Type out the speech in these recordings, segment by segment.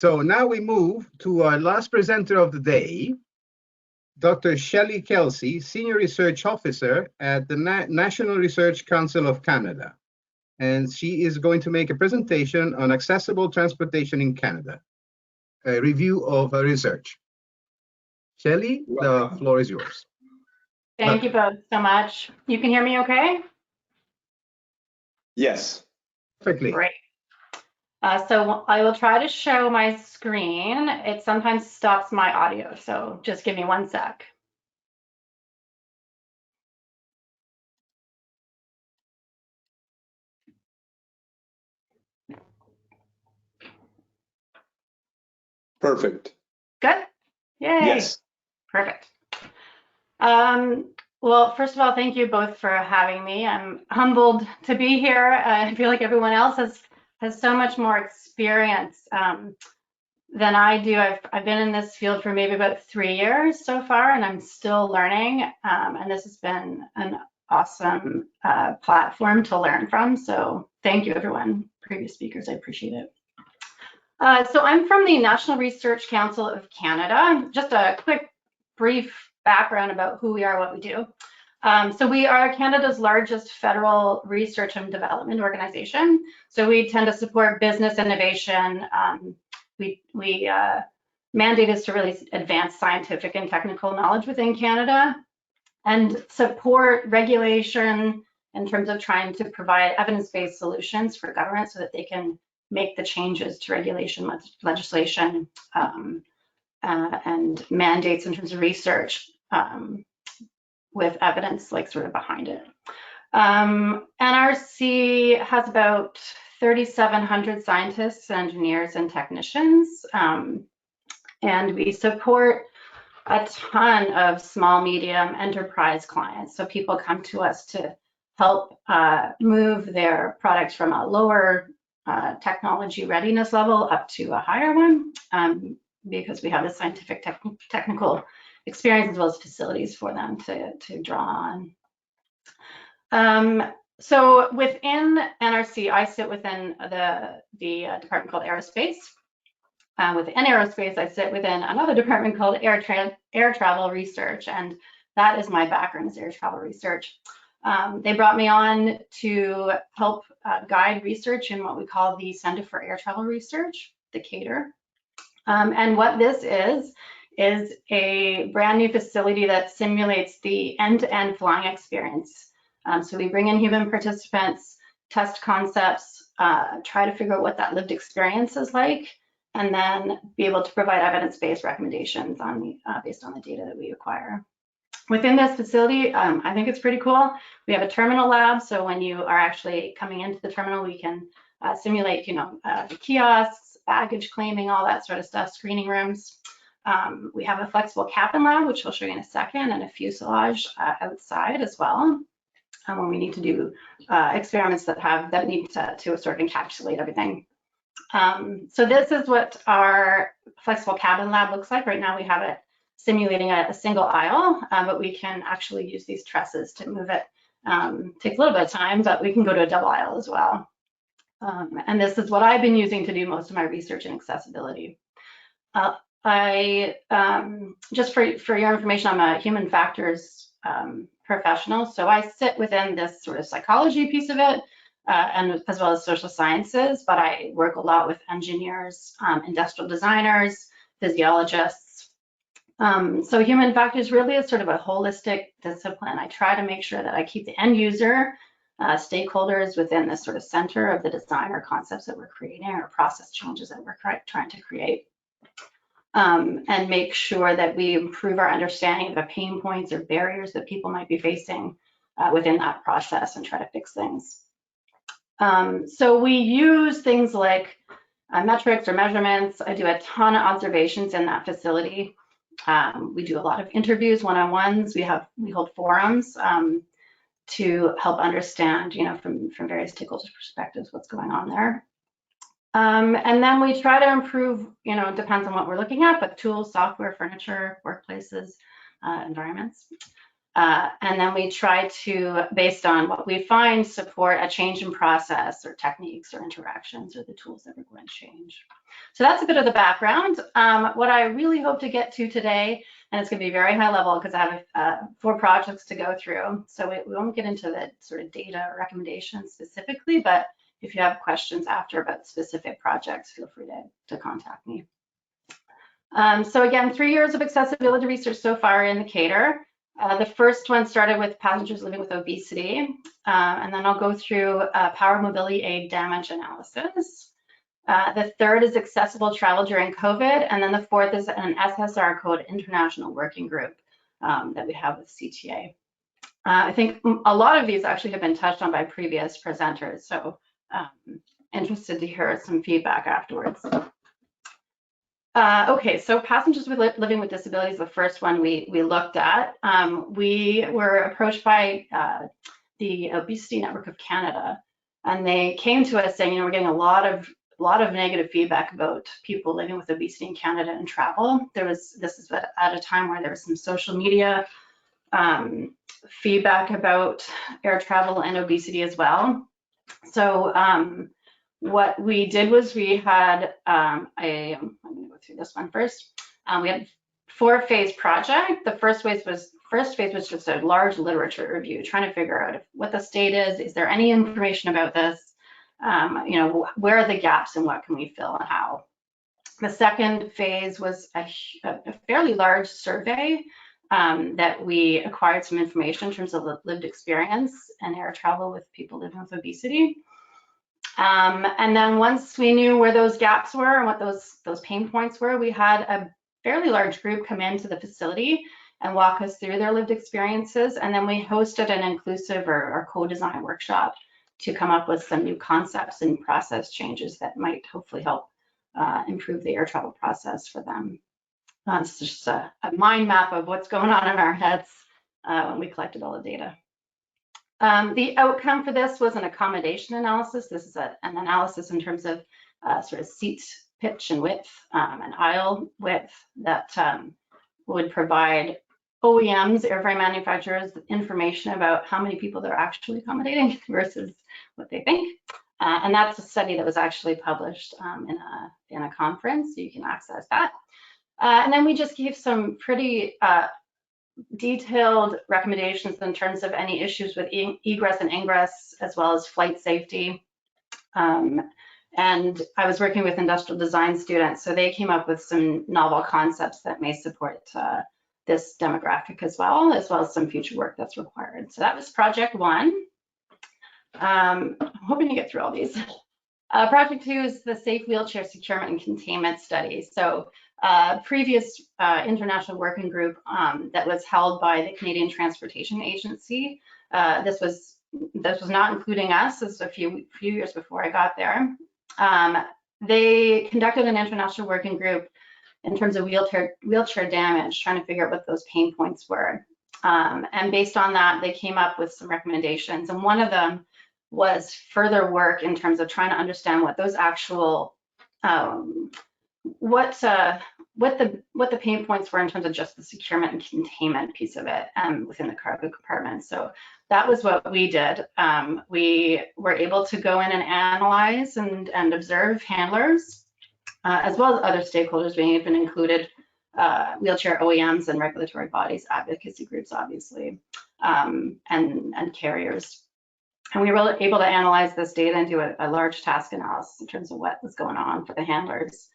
So now we move to our last presenter of the day, Dr. Shelley Kelsey, Senior Research Officer at the National Research Council of Canada. And she is going to make a presentation on accessible transportation in Canada, a review of her research. Shelley, the floor is yours. Thank you both so much. You can hear me okay? Yes. Perfectly. Great. So I will try to show my screen. It sometimes stops my audio, so just give me 1 sec. Perfect. Good? Yay. Yes. Perfect. Well, first of all, thank you both for having me. I'm humbled to be here. I feel like everyone else has so much more experience than I do. I've been in this field for maybe about 3 years so far, and I'm still learning. And this has been an awesome platform to learn from. So thank you, everyone, previous speakers. I appreciate it. So I'm from the National Research Council of Canada. Just a quick, brief background about who we are, what we do. So we are Canada's largest federal research and development organization. So we tend to support business innovation. We mandate is to really advance scientific and technical knowledge within Canada and support regulation in terms of trying to provide evidence-based solutions for government so that they can make the changes to regulation legislation and mandates in terms of research with evidence like sort of behind it. NRC has about 3,700 scientists, engineers, and technicians, and we support a ton of small, medium enterprise clients. So people come to us to help move their products from a lower technology readiness level up to a higher one, because we have the scientific technical experience as well as facilities for them to draw on. So within NRC, I sit within the department called Aerospace. Within Aerospace, I sit within another department called Air Travel Research, and that is my background, is air travel research. They brought me on to help guide research in what we call the Center for Air Travel Research, the CATR. And what this is a brand new facility that simulates the end-to-end flying experience. So we bring in human participants, test concepts, try to figure out what that lived experience is like, and then be able to provide evidence-based recommendations on based on the data that we acquire. Within this facility, I think it's pretty cool. We have a terminal lab, so when you are actually coming into the terminal, we can simulate, the kiosks, baggage claiming, all that sort of stuff, screening rooms. We have a flexible cabin lab, which I'll show you in a second, and a fuselage outside as well, when we need to do experiments that need to sort of encapsulate everything. So this is what our flexible cabin lab looks like. Right now we have it simulating a single aisle, but we can actually use these trusses to move it. Takes a little bit of time, but we can go to a double aisle as well. And this is what I've been using to do most of my research in accessibility. Just for your information, I'm a human factors professional. So I sit within this sort of psychology piece of it, and as well as social sciences, but I work a lot with engineers, industrial designers, physiologists. So human factors really is sort of a holistic discipline. I try to make sure that I keep the end user, stakeholders within this sort of center of the design or concepts that we're creating or process changes that we're trying to create. And make sure that we improve our understanding of the pain points or barriers that people might be facing within that process and try to fix things. So we use things like metrics or measurements. I do a ton of observations in that facility. We do a lot of interviews, one-on-ones. We hold forums to help understand, from various stakeholders' perspectives, what's going on there. And then we try to improve, it depends on what we're looking at, but tools, software, furniture, workplaces, environments. And then we try to, based on what we find, support a change in process or techniques or interactions or the tools that we're going to change. So that's a bit of the background. What I really hope to get to today, and it's going to be very high level because I have 4 projects to go through. So we won't get into the sort of data or recommendations specifically, but if you have questions after about specific projects, feel free to contact me. So again, 3 years of accessibility research so far in the Cater. The first one started with passengers living with obesity, and then I'll go through power mobility aid damage analysis. The third is accessible travel during COVID, and then the fourth is an SSR code international working group that we have with CTA. I think a lot of these actually have been touched on by previous presenters, so interested to hear some feedback afterwards. Okay, so passengers living with disabilities, the first one we looked at. We were approached by the Obesity Network of Canada, and they came to us saying, we're getting a lot of negative feedback about people living with obesity in Canada and travel. This is at a time where there was some social media feedback about air travel and obesity as well. So what we did was we had I'm going to go through this one first. We had 4-phase project. The first phase was just a large literature review, trying to figure out what the state is there any information about this, where are the gaps and what can we fill and how. The second phase was a fairly large survey that we acquired some information in terms of lived experience and air travel with people living with obesity. And then once we knew where those gaps were and what those pain points were, we had a fairly large group come into the facility and walk us through their lived experiences. And then we hosted an inclusive or co-design workshop to come up with some new concepts and process changes that might hopefully help improve the air travel process for them. It's just a mind map of what's going on in our heads when we collected all the data. The outcome for this was an accommodation analysis. This is an analysis in terms of sort of seat pitch and width and aisle width that would provide OEMs, airframe manufacturers, information about how many people they're actually accommodating versus what they think. And that's a study that was actually published in a conference, so you can access that. And then we just gave some pretty detailed recommendations in terms of any issues with egress and ingress, as well as flight safety. And I was working with industrial design students, so they came up with some novel concepts that may support this demographic as well as some future work that's required. So that was project 1. I'm hoping to get through all these. Project 2 is the safe wheelchair securement and containment study. So previous international working group that was held by the Canadian Transportation Agency. This was not including us. This was a few years before I got there. They conducted an international working group in terms of wheelchair damage, trying to figure out what those pain points were. And based on that, they came up with some recommendations. And one of them was further work in terms of trying to understand what those actual what the pain points were in terms of just the securement and containment piece of it within the cargo compartment. So that was what we did. We were able to go in and analyze and observe handlers, as well as other stakeholders. We even included wheelchair OEMs and regulatory bodies, advocacy groups, obviously, and carriers. And we were able to analyze this data and do a large task analysis in terms of what was going on for the handlers.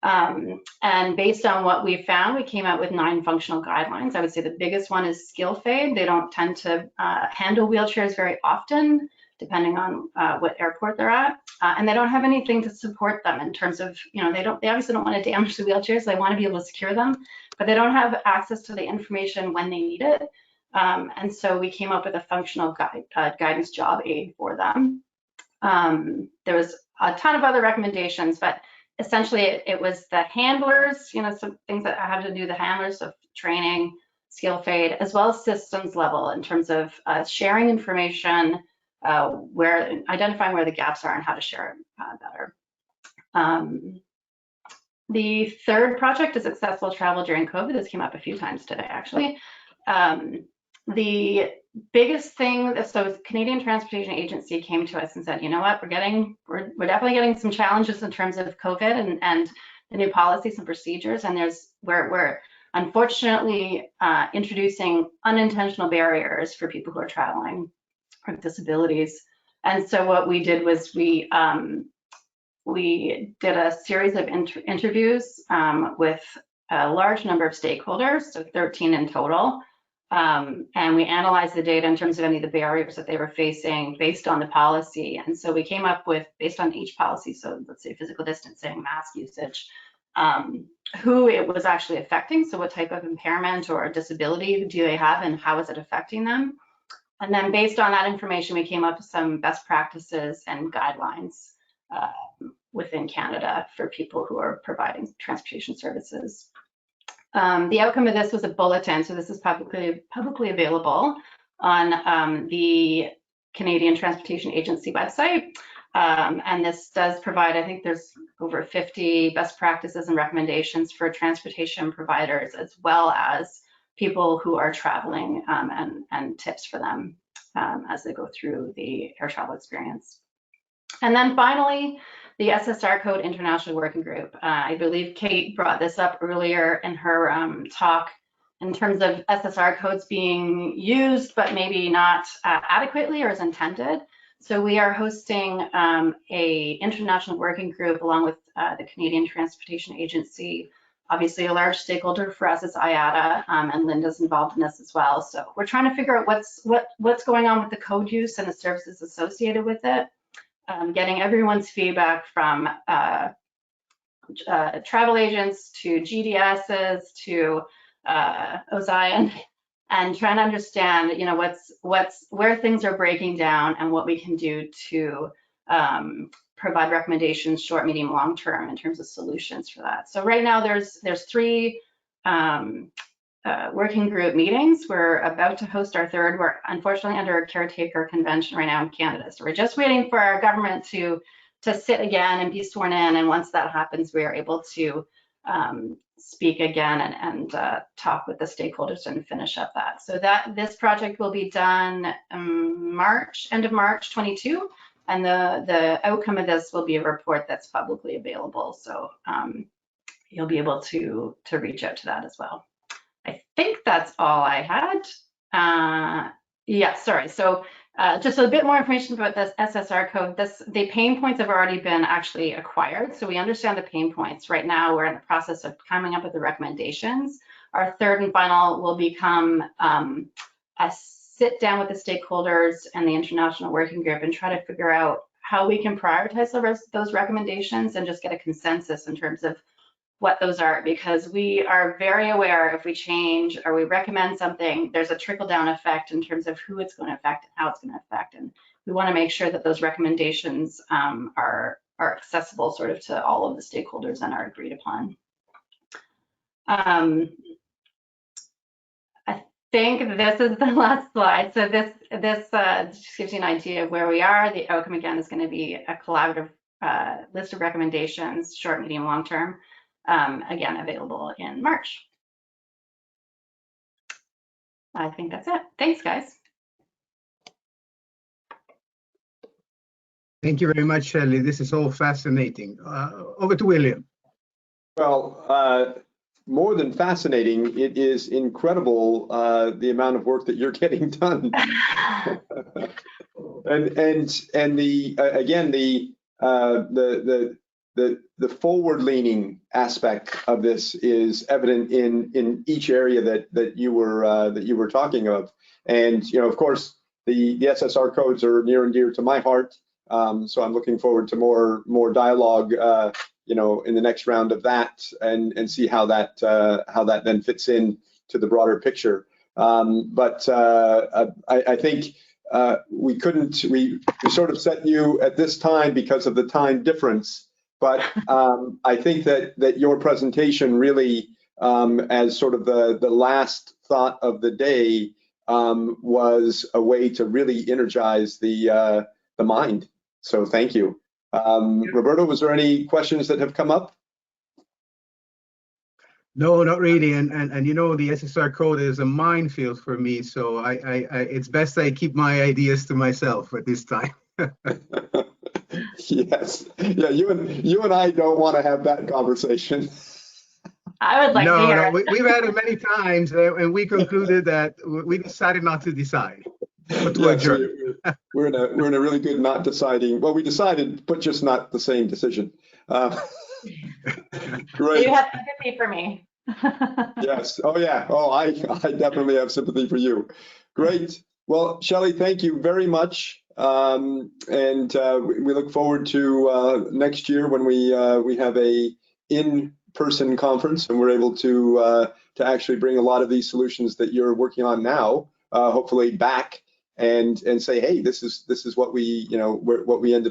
And based on what we found, we came out with 9 functional guidelines. I would say the biggest one is skill fade. They don't tend to handle wheelchairs very often, depending on what airport they're at. And they don't have anything to support them in terms of, they obviously don't want to damage the wheelchairs. They want to be able to secure them, but they don't have access to the information when they need it. And so we came up with a functional guidance job aid for them. There was a ton of other recommendations, but essentially it was the handlers, some things that had to do the handlers of training, skill fade, as well as systems level in terms of sharing information, identifying where the gaps are and how to share it better. The third project is accessible travel during COVID. This came up a few times today, actually. The biggest thing, so Canadian Transportation Agency came to us and said, you know what, we're definitely getting some challenges in terms of COVID and the new policies and procedures, and we're unfortunately introducing unintentional barriers for people who are traveling with disabilities. And so what we did was we did a series of interviews with a large number of stakeholders, so 13 in total. And we analyzed the data in terms of any of the barriers that they were facing based on the policy. And so we came up with, based on each policy, so let's say physical distancing, mask usage, who it was actually affecting. So what type of impairment or disability do they have and how is it affecting them? And then based on that information, we came up with some best practices and guidelines within Canada for people who are providing transportation services. The outcome of this was a bulletin, so this is publicly available on the Canadian Transportation Agency website. And this does provide, I think there's over 50 best practices and recommendations for transportation providers, as well as people who are traveling, and tips for them as they go through the air travel experience. And then finally, the SSR Code International Working Group. I believe Kate brought this up earlier in her talk in terms of SSR codes being used, but maybe not adequately or as intended. So we are hosting a international working group along with the Canadian Transportation Agency. Obviously, a large stakeholder for us is IATA, and Linda's involved in this as well. So we're trying to figure out what's going on with the code use and the services associated with it. Getting everyone's feedback from travel agents to GDSs to OSI, and trying to understand, you know, where things are breaking down and what we can do to provide recommendations, short, medium, long term, in terms of solutions for that. So right now there's 3 working group meetings. We're about to host our 3rd. We're unfortunately under a caretaker convention right now in Canada. So we're just waiting for our government to sit again and be sworn in. And once that happens, we are able to speak again and talk with the stakeholders and finish up that. So this project will be done end of March 22. And the outcome of this will be a report that's publicly available. So you'll be able to reach out to that as well. I think that's all I had. Yeah, sorry. So just a bit more information about this SSR code. The pain points have already been actually acquired. So we understand the pain points. Right now, we're in the process of coming up with the recommendations. Our 3rd and final will become a sit down with the stakeholders and the international working group and try to figure out how we can prioritize those recommendations and just get a consensus in terms of what those are, because we are very aware if we change or we recommend something, there's a trickle-down effect in terms of who it's going to affect and how it's going to affect. And we want to make sure that those recommendations are accessible sort of to all of the stakeholders and are agreed upon. I think this is the last slide. So this just gives you an idea of where we are. The outcome, again, is going to be a collaborative list of recommendations, short, medium, long term. Again, available in March. I think that's it. Thanks, guys. Thank you very much, Shelley. This is all fascinating. Over to William. Well, more than fascinating, it is incredible the amount of work that you're getting done. and the again the forward-leaning aspect of this is evident in each area that you were talking of. And you know, of course, the SSR codes are near and dear to my heart. So I'm looking forward to more dialogue, you know, in the next round of that, and see how that then fits in to the broader picture. But I think we sort of set you at this time because of the time difference. But I think that your presentation really, as sort of the last thought of the day, was a way to really energize the mind. So thank you. Roberto, was there any questions that have come up? No, not really. And you know, the SSR code is a minefield for me. So it's best I keep my ideas to myself at this time. Yes. Yeah, you and I don't want to have that conversation. I would like to hear it. We've had it many times, and we concluded that we decided not to decide, but to Yes, adjourn. we're in a really good not deciding. Well, we decided, but just not the same decision. Great. You have sympathy for me. Yes. Oh, yeah. Oh, I definitely have sympathy for you. Great. Well, Shelley, thank you very much. And we look forward to next year when we have a in-person conference and we're able to actually bring a lot of these solutions that you're working on now, hopefully back and say, hey, this is what we, what we ended up